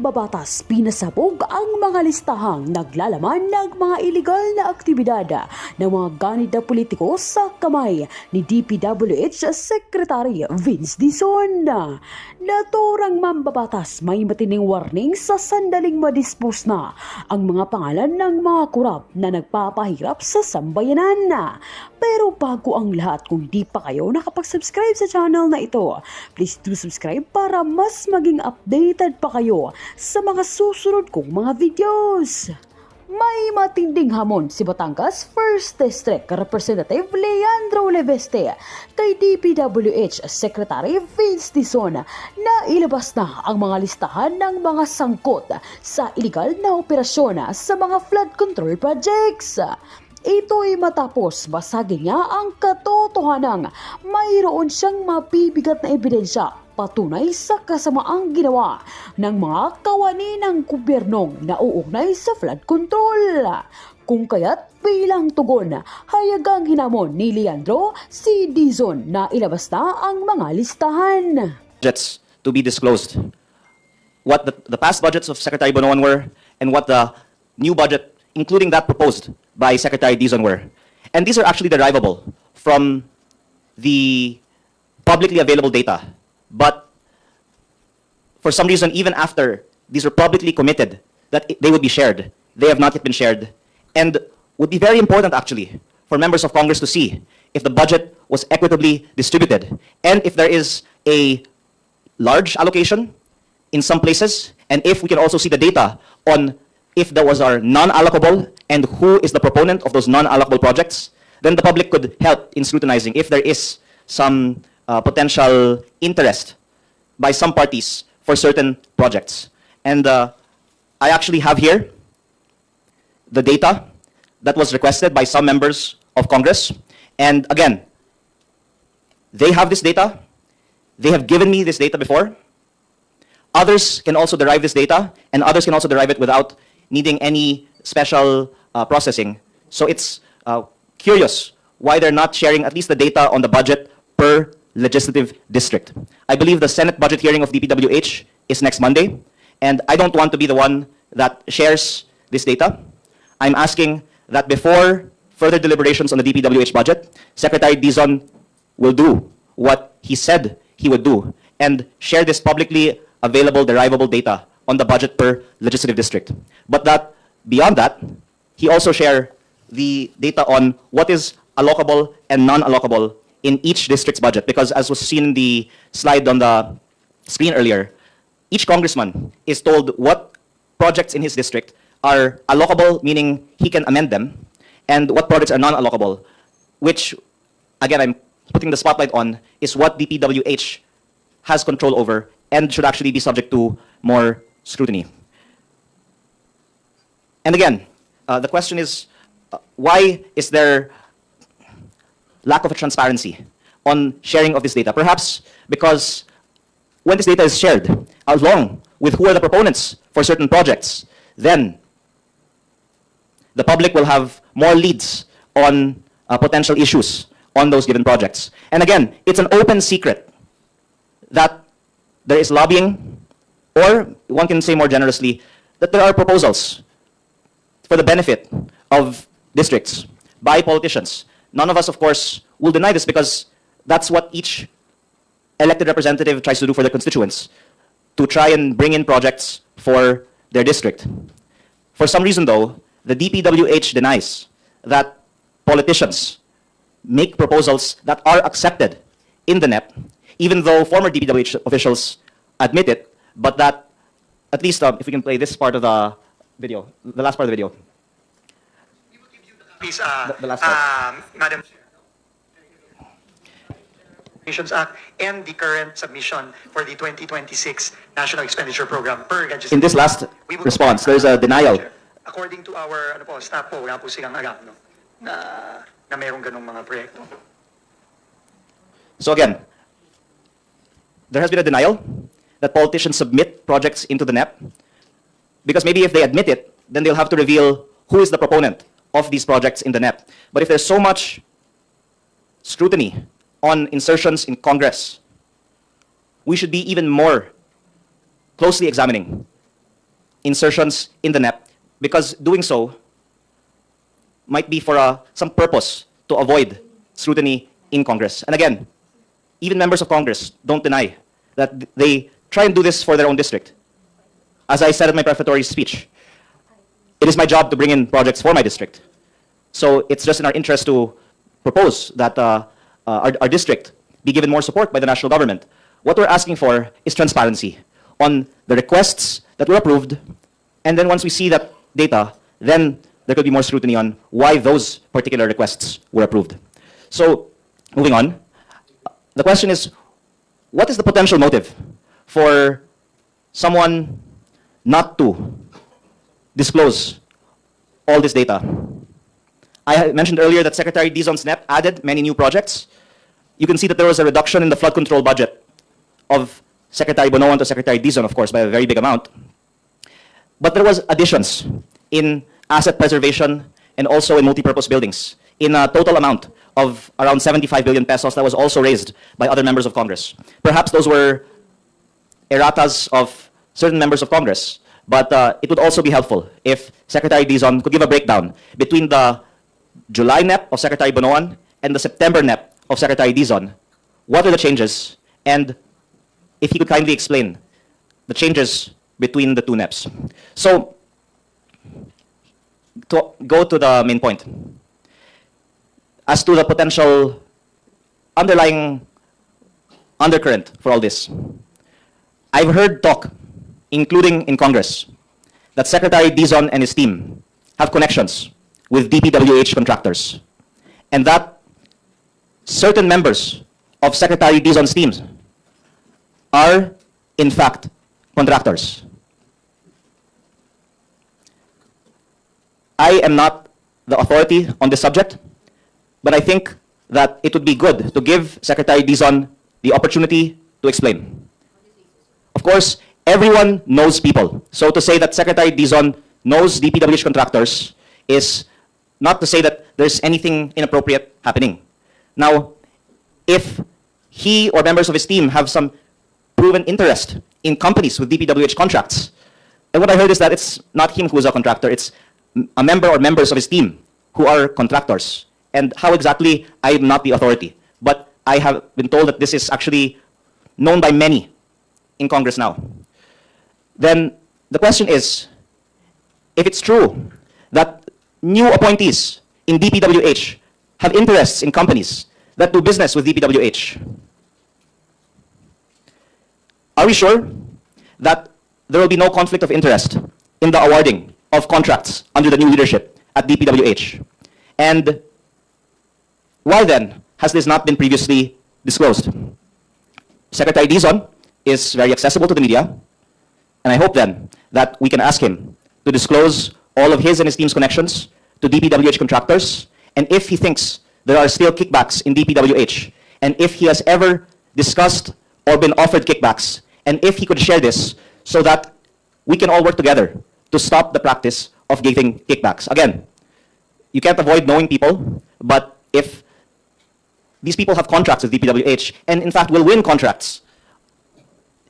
Mambabatas Pinasabog ang mga listahang naglalaman ng mga iligal na aktibidad ng mga ganid na politiko sa kamay ni DPWH Secretary Vince Dizon. Naturang mambabatas may matining warning sa sandaling madispose na ang mga pangalan ng mga kurap na nagpapahirap sa sambayanan. Pero bago ang lahat, kung di pa kayo nakapag-subscribe sa channel na ito, please do subscribe para mas maging updated pa kayo sa mga susunod kong mga videos. May matinding hamon si Batangas 1st District Representative Leandro Leveste kay DPWH Secretary Vince Dizon na ilabas na ang mga listahan ng mga sangkot sa iligal na operasyon sa mga flood control projects. Ito'y matapos basagin niya ang katotohanang mayroon siyang mabibigat na ebidensya patunay sa kasamaang ginawa ng mga kawani ng gobyernong nauugnay sa flood control. Kung kaya't bilang tugon, hayagang hinamon ni Leandro si Dizon na ilabas na ang mga listahan. Budgets to be disclosed. What the past budgets of Secretary Bonoan were and what the new budget, including that proposed by Secretary Dizon, were. And these are actually derivable from the publicly available data. But for some reason, even after these were publicly committed that they would be shared, they have not yet been shared. And would be very important, actually, for members of Congress to see if the budget was equitably distributed and if there is a large allocation in some places, and if we can also see the data on if there was our non-allocable and who is the proponent of those non-allocable projects, then the public could help in scrutinizing if there is some potential interest by some parties for certain projects. And I actually have here the data that was requested by some members of Congress. And again, they have this data. They have given me this data before. Others can also derive this data, and others can also derive it without needing any special processing. So it's curious why they're not sharing at least the data on the budget per legislative district. I believe the Senate budget hearing of DPWH is next Monday, and I don't want to be the one that shares this data. I'm asking that before further deliberations on the DPWH budget, Secretary Dizon will do what he said he would do and share this publicly available derivable data on the budget per legislative district. But that, beyond that, he also share the data on what is allocable and non-allocable in each district's budget. Because as was seen in the slide on the screen earlier, each congressman is told what projects in his district are allocable, meaning he can amend them, and what projects are non-allocable, which, again, I'm putting the spotlight on, is what DPWH has control over and should actually be subject to more scrutiny. And again, the question is, why is there lack of transparency on sharing of this data? Perhaps because when this data is shared, along with who are the proponents for certain projects, then the public will have more leads on potential issues on those given projects. And again, it's an open secret that there is lobbying, or one can say more generously, that there are proposals for the benefit of districts by politicians. None of us, of course, will deny this because that's what each elected representative tries to do for their constituents, to try and bring in projects for their district. For some reason, though, the DPWH denies that politicians make proposals that are accepted in the NEP, even though former DPWH officials admit it, but that, at least if we can play this part of the video, the last part of the video. Please, the last part. Madam Appropriations Act and the current submission for the 2026 National Expenditure Program per legislative. In this last response, there's a denial. According to our staff po, wala po silang alam na mayroong ganong mga proyekto. So again, there has been a denial that politicians submit projects into the NEP, because maybe if they admit it, then they'll have to reveal who is the proponent of these projects in the NEP. But if there's so much scrutiny on insertions in Congress, we should be even more closely examining insertions in the NEP because doing so might be for some purpose to avoid scrutiny in Congress. And again, even members of Congress don't deny that they try and do this for their own district. As I said in my prefatory speech, it is my job to bring in projects for my district. So it's just in our interest to propose that our district be given more support by the national government. What we're asking for is transparency on the requests that were approved, and then once we see that data, then there could be more scrutiny on why those particular requests were approved. So, moving on, the question is, what is the potential motive for someone not to disclose all this data? I mentioned earlier that Secretary Dizon's NEP added many new projects. You can see that there was a reduction in the flood control budget of Secretary Bonoan to Secretary Dizon, of course, by a very big amount. But there was additions in asset preservation and also in multipurpose buildings in a total amount of around 75 billion pesos that was also raised by other members of Congress. Perhaps those were erratas of certain members of Congress, but it would also be helpful if Secretary Dizon could give a breakdown between the July NEP of Secretary Bonoan and the September NEP of Secretary Dizon. What are the changes? And if he could kindly explain the changes between the two NEPs. So, to go to the main point. As to the potential underlying undercurrent for all this, I've heard talk, including in Congress, that Secretary Dizon and his team have connections with DPWH contractors, and that certain members of Secretary Dizon's teams are, in fact, contractors. I am not the authority on this subject, but I think that it would be good to give Secretary Dizon the opportunity to explain. Of course, everyone knows people. So to say that Secretary Dizon knows DPWH contractors is not to say that there's anything inappropriate happening. Now, if he or members of his team have some proven interest in companies with DPWH contracts, and what I heard is that it's not him who is a contractor, it's a member or members of his team who are contractors. And how exactly, I am not the authority. But I have been told that this is actually known by many in Congress now. Then the question is, if it's true that new appointees in DPWH have interests in companies that do business with DPWH, are we sure that there will be no conflict of interest in the awarding of contracts under the new leadership at DPWH? And why then has this not been previously disclosed? Secretary Dizon is very accessible to the media, and I hope then that we can ask him to disclose all of his and his team's connections to DPWH contractors, and if he thinks there are still kickbacks in DPWH, and if he has ever discussed or been offered kickbacks, and if he could share this so that we can all work together to stop the practice of giving kickbacks. Again, you can't avoid knowing people, but if these people have contracts with DPWH, and in fact will win contracts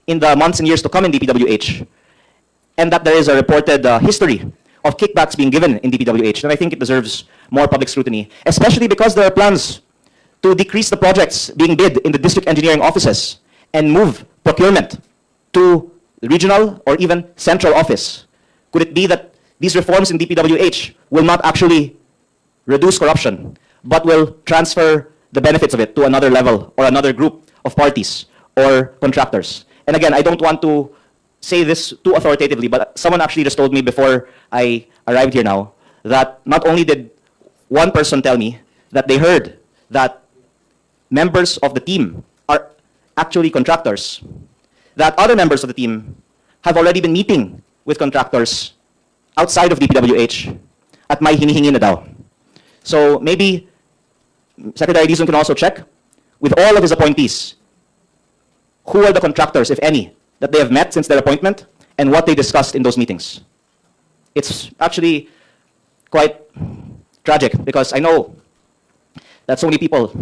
in the months and years to come in DPWH, and that there is a reported history of kickbacks being given in DPWH, then I think it deserves more public scrutiny, especially because there are plans to decrease the projects being bid in the district engineering offices and move procurement to regional or even central office. Could it be that these reforms in DPWH will not actually reduce corruption, but will transfer the benefits of it to another level or another group of parties or contractors? And again, I don't want to say this too authoritatively, but someone actually just told me before I arrived here now that not only did one person tell me that they heard that members of the team are actually contractors, that other members of the team have already been meeting with contractors outside of DPWH at may hinihingi na daw. So maybe Secretary Dizon can also check with all of his appointees who are the contractors, if any, that they have met since their appointment and what they discussed in those meetings. It's actually quite tragic because I know that so many people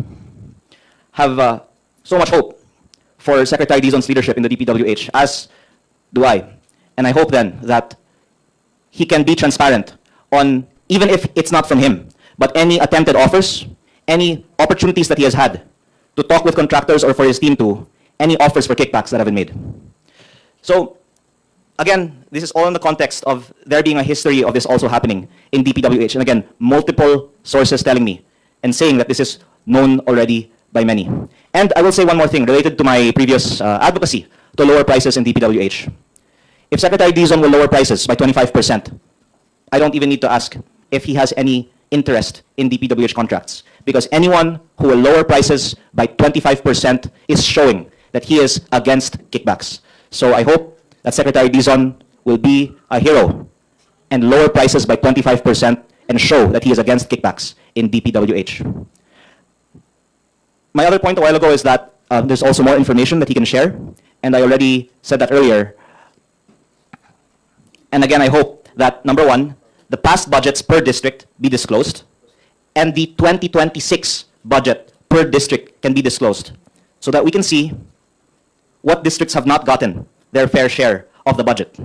have so much hope for Secretary Dizon's leadership in the DPWH, as do I. And I hope then that he can be transparent on, even if it's not from him, but any attempted offers, any opportunities that he has had to talk with contractors or for his team to, any offers for kickbacks that have been made. So, again, this is all in the context of there being a history of this also happening in DPWH. And again, multiple sources telling me and saying that this is known already by many. And I will say one more thing related to my previous advocacy to lower prices in DPWH. If Secretary Dizon will lower prices by 25%, I don't even need to ask if he has any interest in DPWH contracts. Because anyone who will lower prices by 25% is showing that he is against kickbacks. So I hope that Secretary Dizon will be a hero and lower prices by 25% and show that he is against kickbacks in DPWH. My other point a while ago is that there's also more information that he can share, and I already said that earlier. And again, I hope that, number one, the past budgets per district be disclosed, and the 2026 budget per district can be disclosed, so that we can see what districts have not gotten their fair share of the budget.